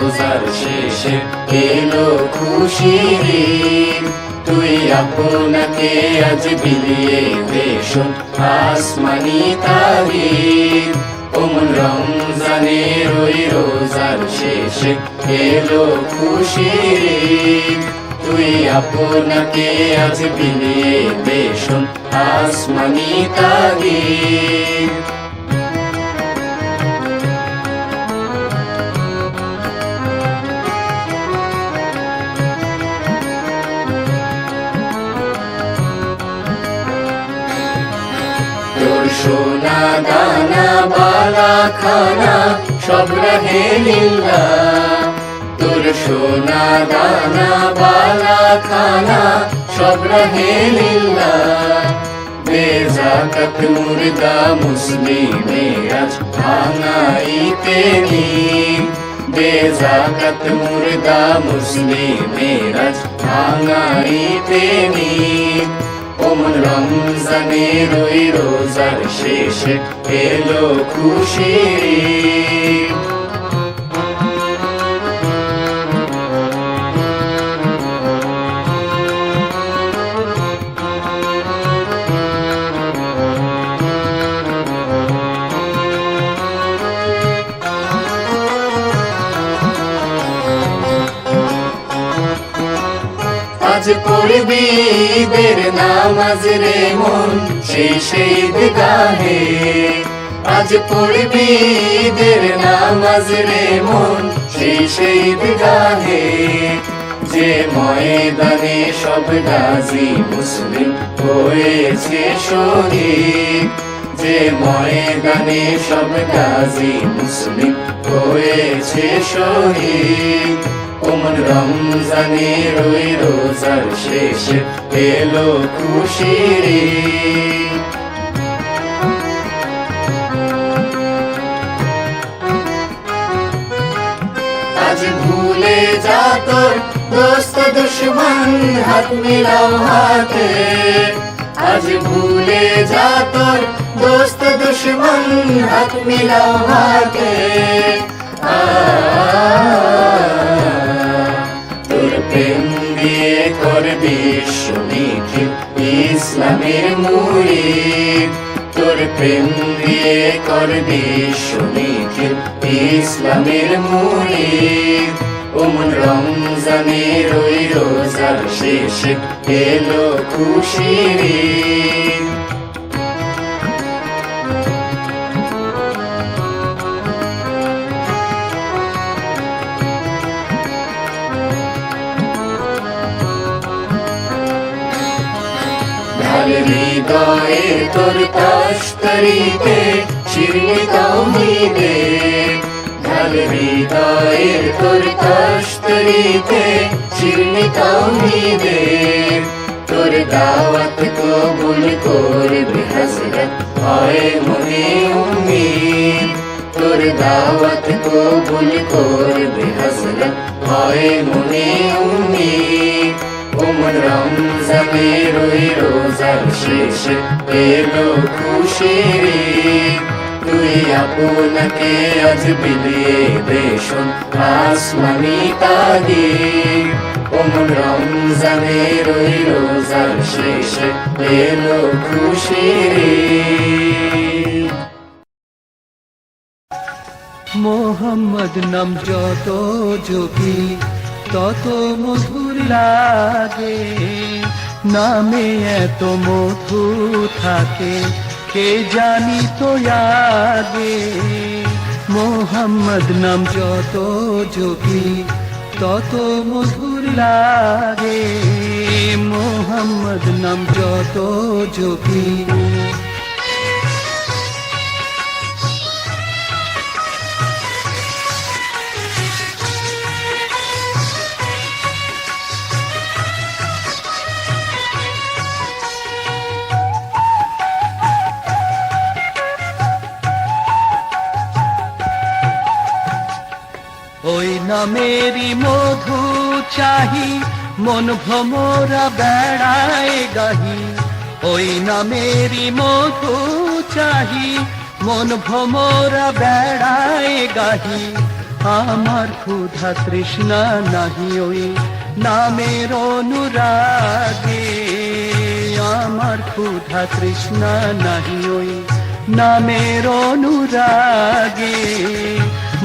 রোজার শেষে এলো খুশির ঈদ। তুই আপনাকে আজ বিলিয়ে দে শোন আসমানি তাগিদ। ওমন রমজানের ওই রোজার শেষে এলো খুশির ঈদ। তুই আপনাকে আজ বিলিয়ে দে শোন আসমানি তাগিদ। তোর সোনা দানা বালা খানা সব রহে লিল্লাহ। তোর সোনা দানা বালা খানা সব রহে লিল্লাহ। বেজাকাত মুর্দা মুসলিমের আজ ভাঙাইতে নিন। বেজাকাত মুর্দা মুসলিমের আজ ভাঙাইতে নিন। ওমন রমজানের ওই রোজার শেষে এলো খুশির ঈদ। আজ পড়বি ঈদের নামাজ রে মন সেই ঈদগাহে। আজ পড়বি ঈদের নামাজ রে মন সেই ঈদগাহে। যে ময়দানে সব গাজী মুসলিম হয়েছে শহীদ। যে ময়দানে সব গাজী মুসলিম হয়েছে শহীদ। ওমন রমজানের ওই রোজার শেষে এলো খুশির ঈদ। আজ ভুলে যা তোর দোস্ত দুশ্মন হাত মিলাও হাতে। আজ ভুলে যা তোর দোস্ত দুশ্মন হাত মিলাও হাতে। তোর প্রেম দিয়ে করবি সুনিখিল ইসলামের মুরিদ। তোর প্রেম দিয়ে করবি সুনিখিল ইসলামের মুরিদ। ওমন রমজানের ওই রোজার শেষে এলো খুশির ঈদ। হৃদয়ে তোর তস্তরিতে শিরনি তাওহীদে। ঢাল হৃদয়ে তোর তস্তরিতে শিরনি তাওহীদে। তোর দাওয়াত কবুল করবে হযরত হয় মনে উম্মীদ। তোর দাওয়াত কবুল করবে হযরত হয় মনে উম্মীদ। ওমন রমজানের ওই রোজার শেষে এলো খুশির ঈদ। তুই আপনাকে আজ বিলিয়ে দে শোন আসমানি তাগিদ। ওমন রমজানের ওই রোজার শেষে এলো খুশির ঈদ। মোহাম্মদ নাম যত জপি তত মধুর লাগে। নামে এত মধু থাকে কে জানি তো আগে। মোহাম্মদ নাম যত জপি তত মধুর লাগে। মোহাম্মদ নাম যত জপি। ওই নামেরই মধু চাহি মন ভ্রমরা বেড়ায় গাহি। ওই নামেরই মধু চাহি মন ভ্রমরা বেড়ায় গাহি। আমার ক্ষুধা তৃষ্ণা নাহি ওই নামের অনুরাগে, আমার ক্ষুধা তৃষ্ণা নাহি ওই নামের অনুরাগে।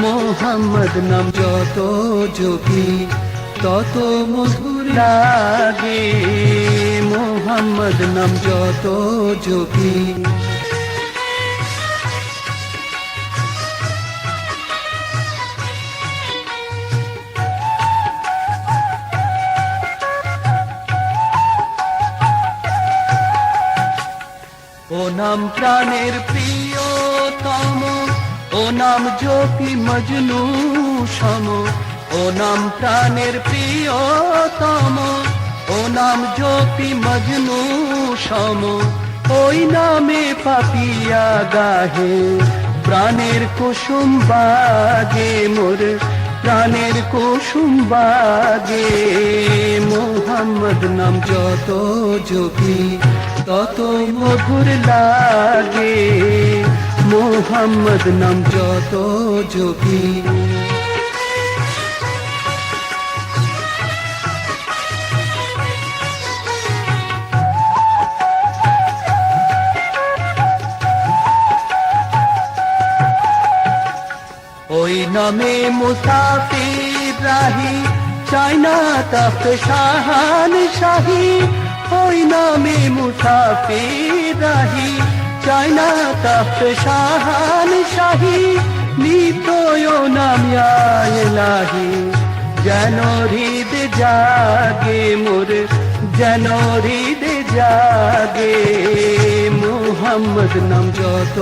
মোহাম্মদ নাম যত জপি তত মধুর লাগে, মোহাম্মদ নাম যত জপি। ও নাম প্রাণের প্রিয়তম, ও নাম জপি মজনু সম, ও নাম প্রাণের প্রিয়তম, ও নাম জপি মজনু সম। ওই নামে পাপিয়া গাহে প্রাণের কুসুম বাগে, মোর প্রাণের কুসুম বাগে। মোহাম্মদ নাম যত জপি তত মধুর লাগে, মোহাম্মদ নাম যত জপি। ওই নামে মুসাফির রাহি, চাই না তখ্ত শাহান শাহী। ওই নামে মুসাফির রাহি, চাই না তখ্ত শাহান শাহী। নিতয় নাম ইয়া ইলাহি, যেন হৃদ জাগে মোর, যেন হৃদ জাগে। মোহাম্মদ নাম যত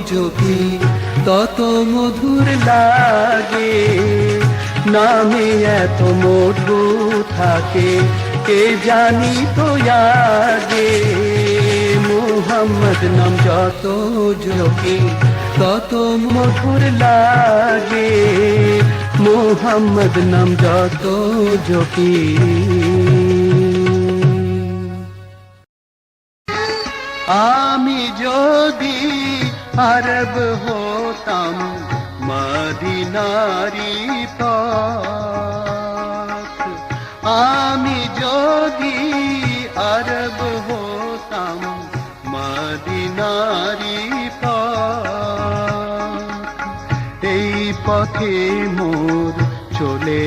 জপি তত মধুর লাগে, নামে এত মধু থাকে কে জানি তো আগে। মোহাম্মদ নাম যত জপি তত মধুর লাগে, মোহাম্মদ নাম যত জপি। আমি যদি আরব হতাম মদিনারি পথ, আমি যদি আরব হতাম মদিনারি পথ। এই পথে মোর চলে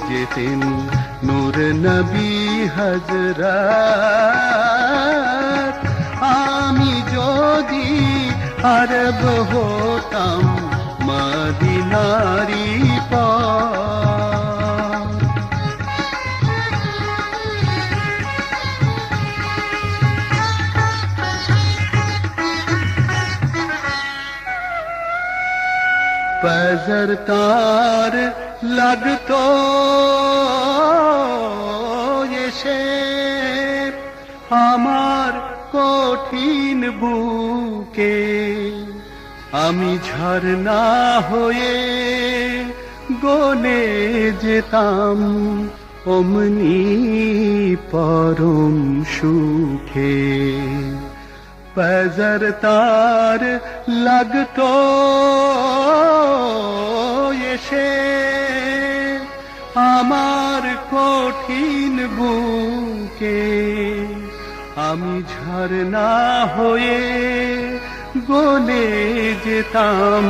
যেতেন নূর নবী হযরত। আমি যদি আরব হতাম মদিনারি পথ। पजर तार लगतो এসে আমার কঠিন বুকে, আমি ঝরনা হয়ে গলে যেতাম অমনি পরম সুখে। पजर तार लगतो এসে আমার কঠিন বুকে, আমি ঝরনা হয়ে গলে যেতাম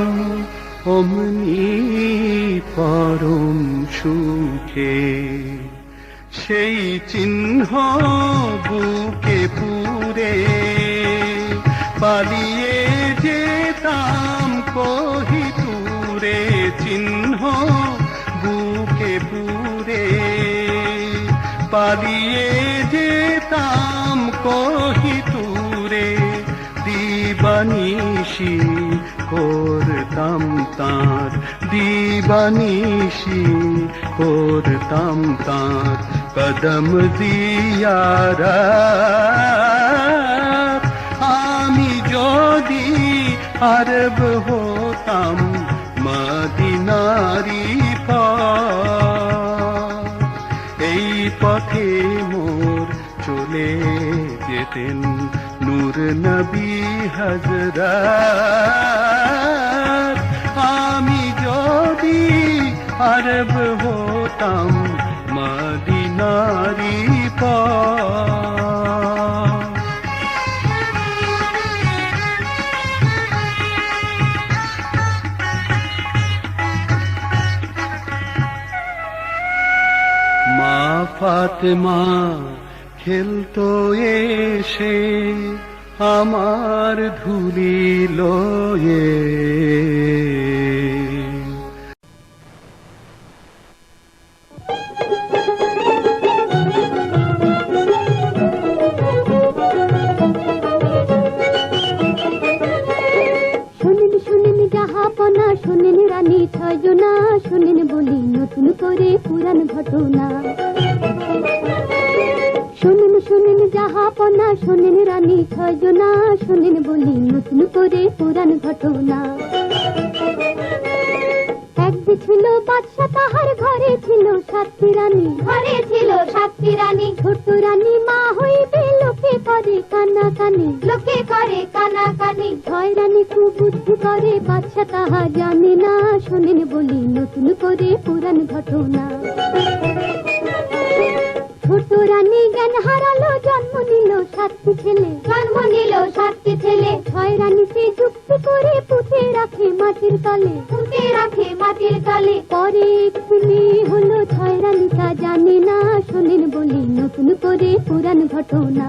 অমনি পরম সুখে। সেই চিহ্ন বুকে পুরে পালিয়ে যেতাম কোহিতুরে, চিহ্ন বুকে পুরে পালিয়ে যেতাম কোহিতুরে। দিবানিশি করতাম তার, দিবানিশি করতাম তার কদম জিয়ারত। আমি যদি আরব হতাম মদিনারি পথ। এই পথে মোর চলে যেতেন নূর নবী হযরত। আমি যদি আরব হতাম মদিনারি পথ। মা ফাতেমা খেলতো এসে আমার ধুলি লয়ে। শোনেন রানী ছয়জনা, শোনেন বলি নতুন করে পুরাণ ঘটনা। শোনেন শোনেন জাহাপনা, শোনেন রানী ছয়জনা, শোনেন বলি নতুন করে পুরাণ ঘটনা। একদিন ছিল বাদশা, তাহার ঘরে ছিল সাতটি রানী, ঘরে ছিল সাতটি রানী। ছোট রানী মা হইবে লোকে করে কানাকানি, লোকে করে কানাকানি। ছয় রানী খুব বুদ্ধি করে, বাদশা তাহা জানে না, শোনেন বলি নতুন করে পুরাণ ঘটনা। ছোট রানী জ্ঞান হারালো, জন্ম নিল সাতটি ছেলে, জন্ম নিল সাতটি ছেলে। ছয় রানী সে যুক্তি করে পুঁতে রাখে মাটির তলে, পুঁতে রাখে মাটির তলে। পরে একটি মেয়ে হলো, ছয় রানী তা জানে না, শোনেন বলি নতুন করে পুরাণ ঘটনা।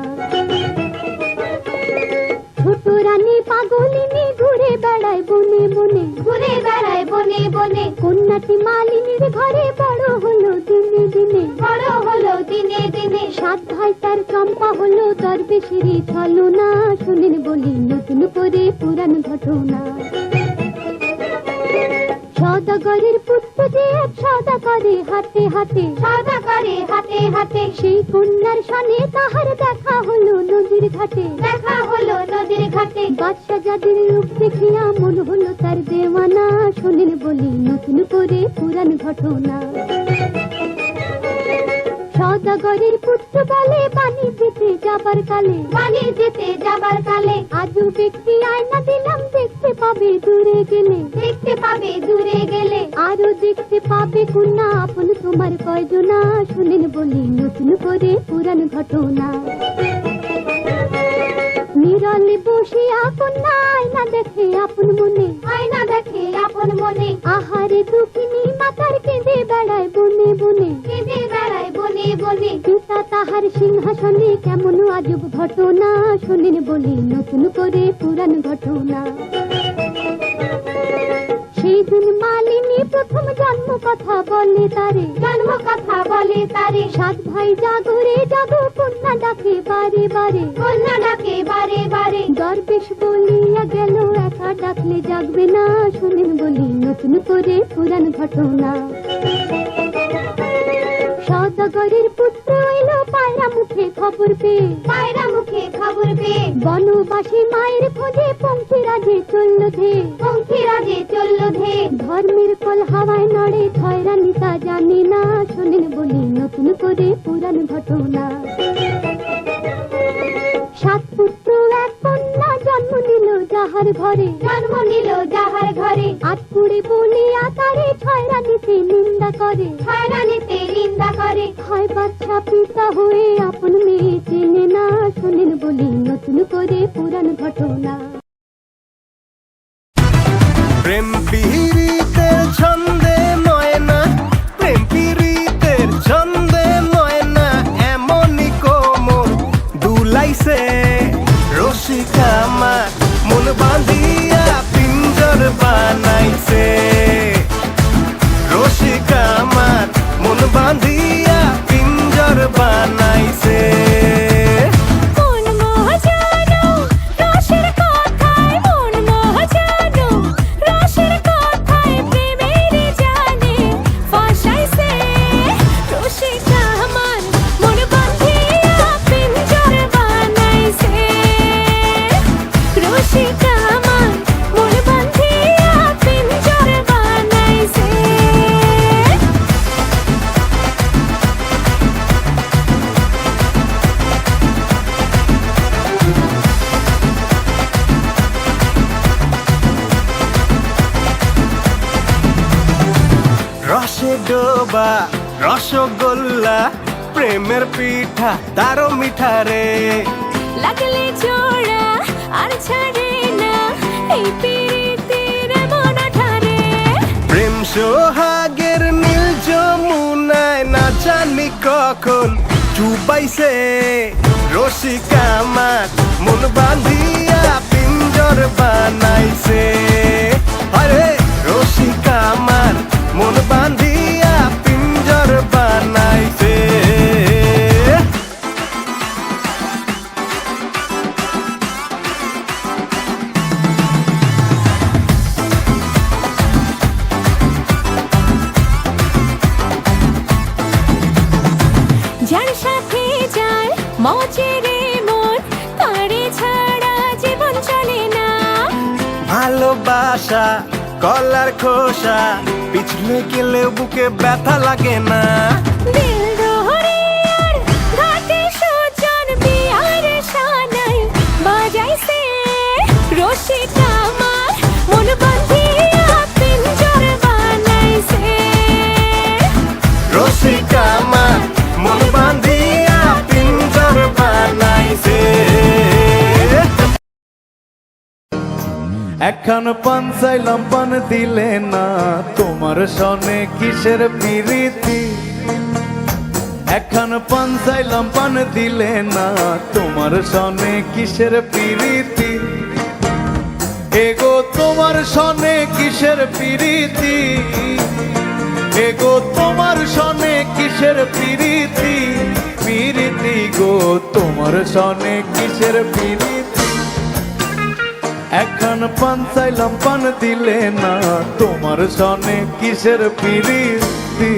ছোট রানী পাগলিনী ঘুরে বেড়ায় বনে বনে, ঘুরে বেড়ায় বনে বনে। কন্যাটি মালিনীর ঘরে বড় হলো দিনে দিনে, বড় হলো দিনে দিনে। সাত ভাই তার চম্পা হলো দরবেশেরই ছলনা, শোনেন বলি নতুন করে পুরাণ ঘটনা। সদাগরের পুত্র যে এক সদা করে হাতে হাতে, সদা করে হাতে হাতে। সেই কন্যার সনে তাহার দেখা হলো নদীর ঘাটে, দেখা হলো নদীর ঘাটে। বাদশা যাদের রূপ দেখিয়া মন হলো তার দেওয়ানা, শোনেন বলি নতুন করে পুরাণ ঘটনা। সদাগরের পুত্র বলে বাণী যেতে যাবার কালে, বাণী যেতে যাবার কালে। আজও ব্যক্তি আয়না দিলাম, দেখতে পাবে দূরে গেলে, দেখতে পাবে দূরে গেলে। আরো দেখতে পাবে কন্যা আপন তোমার কয়জনা, শোনেন বলি নতুন করে পুরাণ ঘটনা। নিরলে বসিয়া কন্যা আয়না দেখে আপন মনে, আয়না দেখে আপন মনে। আহারে দুঃখিনী মাতার কেঁদে বেড়ায় বনে বনে, কেঁদে বেড়ায় বনে বনে। পিতা তাহার সিংহাসনে কেমন আজব ঘটনা, শোনেন বলি নতুন করে পুরাণ ঘটনা। সেই দিন মালিনী প্রথম জন্ম কথা বলে তারে, জন্ম কথা বলে তারে। সাত ভাই জাগরে জাগো, কন্যা ডাকে বারে বারে, কন্যা ডাকে বারে বারে। দরবেশ বলিয়া গেল একা ডাকলে জাগবে না, শোনেন বলি নতুন করে পুরাণ ঘটনা। সদাগরের পুত্র এলো পায়রা মুখে খবর পেয়ে, পায়রা মুখে খবর পেয়ে। বনবাসী মায়ের খোঁজে পঙ্খিরাজে চলল ধে, পঙ্খিরাজে চলল ধে। ধর্মের কল হাওয়ায় নড়ে, ছয় রানী তা জানে না, শোনেন বলি নতুন করে পুরাণ ঘটনা। সাত পুত্র এক কন্যা জন্ম নিল যাহার ঘরে, জন্ম নিল যাহার ঘরে। আটপুরে বলিয়া তারে ছয় রানীতে নিন্দা করে, ছয় রানীতে নিন্দা করে। হয় বাচ্চা পিতা হয়ে আপন মেয়ে চেনে না, শোনেন বলি নতুন করে পুরাণ ঘটনা। প্রেম পীড়িতের ছন্দে ময়না, প্রেম পীড়িতের ছন্দে ময়না, এমনই কোমর দুলাইছে রসিকা আমার মন বাঁধিয়া পিঞ্জর বানাইছে। রসিকা আমার মন বাঁধিয়া পিঞ্জর বানাইছে। রসের কথায় ডোবা রসগোল্লা প্রেমের পিঠা তারও মিঠা রে লাগলে জোড়া আর ছাড়ে না এই পিরিতের এমন আঠারে প্রেম সোহাগের নীল যমুনায় না জানি কখন চুবাইছে রসিকা আমার মন বাঁধিয়া পিঞ্জর বানাইছে আরে রসিকা আমার মন বাঁধিয়া পিঞ্জর বানাইছে যার সাথে যার মজেরে মন তারে ছাড়া জীবন চলে না ভালোবাসা কলার খোসা পিছলে গেলে বুকে ব্যথা লাগে না দিল দোহরিয়ার ঘাটে সুজন বিয়ার শানাই বাজাইছে রসিকা আমার মন বাঁধিয়া পিঞ্জর বানাইছে রসিকা আমার মন বাঁধিয়া পিঞ্জর বানাইছে এখন পান চাইলাম পান দিলে না তোমার সনে কিসের পিরিতি এখন পান চাইলাম পান দিলে না তোমার সনে কিসের পিরিতি এগো তোমার সনে কিসের পিরিতি এগো তোমার সনে কিসের পিরিতি পিরিতি গো তোমার সনে কিসের পিরিতি এখন পান চাইলাম পান দিলে না তোমার সনে কিসের পিরিতি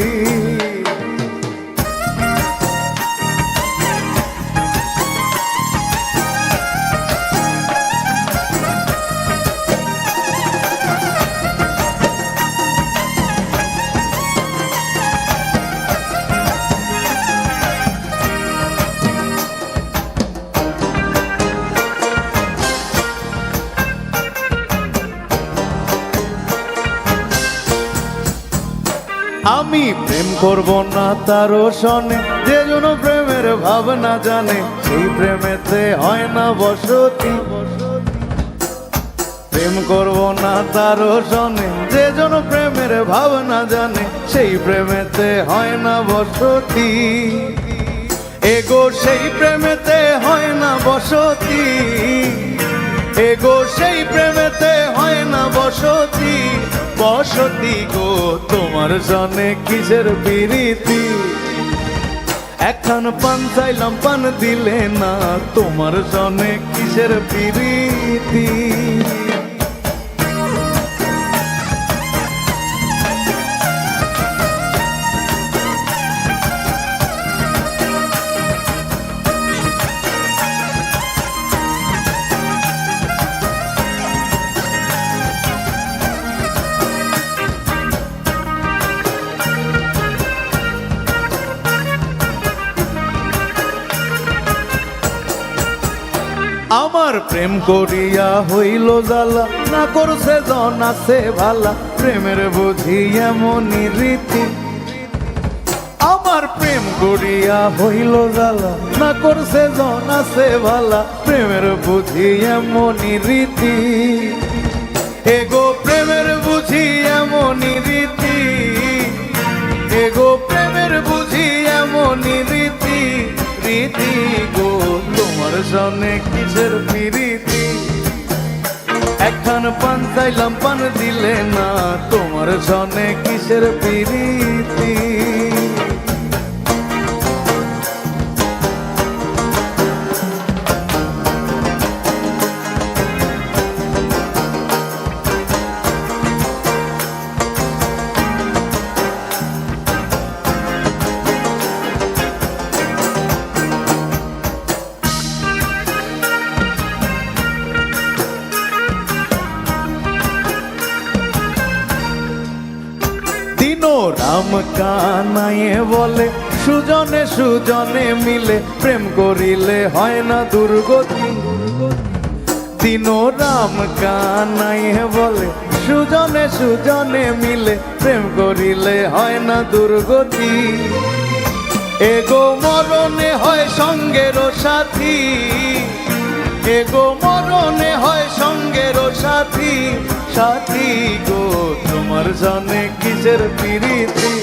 আমি প্রেম করব না তারও সনে যে জন প্রেমের ভাবনা জানে সেই প্রেমেতে হয় না বসতি প্রেম করব না তারও সনে যে জন প্রেমের ভাবনা জানে সেই প্রেমেতে হয় না বসতি এগো সেই প্রেমেতে হয় না বসতি এগো সেই প্রেমেতে হয় না বসতি বসতি গো তোমার সনে কিসের পিরিতি এখন পান চাইলাম পান দিলে না তোমার সনে কিসের পিরিতি আমার প্রেম করিয়া হইল জ্বালা না করছে জন আছে ভালা প্রেমের বুঝি এমনই রীতি আমার প্রেম করিয়া হইল জ্বালা না করছে জন আছে ভালা প্রেমের বুঝি এমনই রীতি এগো প্রেমের বুঝি এমনই রীতি এগো প্রেমের বুঝি এমনই রীতি রীতি গো তোমার সনে কিসের পিরিতি এখন পান চাইলাম পান দিলে না তোমার সনে কিসের পিরিতি রাম কানায়ে বলে সুজনে সুজনে মিলে প্রেম করিলে হয় না দুর্গতি দিন রাম কানায়ে বলে সুজনে সুজনে মিলে প্রেম করিলে হয় না দুর্গতি এগো মরণে হয় সঙ্গের সাথী এগো মরণে হয় সঙ্গের সাথী সাথী গো তোমার জনে কিসের প্রীতি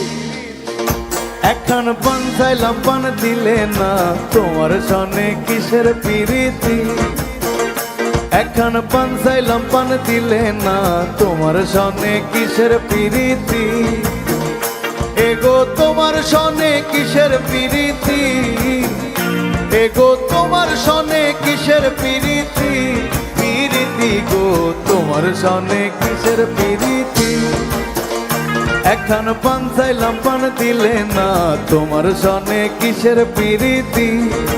এখন পান চাইলাম পান দিলে না তোমার জনে কিসের প্রীতি এখন পান চাইলাম পান দিলে না তোমার সনে কিসের প্রীতি এগো তোমার সনে কিসের প্রীতি এগো তোমার সনে কিসের প্রীতি প্রীতি গো তোমার সনে কিসের প্রীতি এখন পান চাইলাম পান দিলে না তোমার সনে কিসের প্রীতি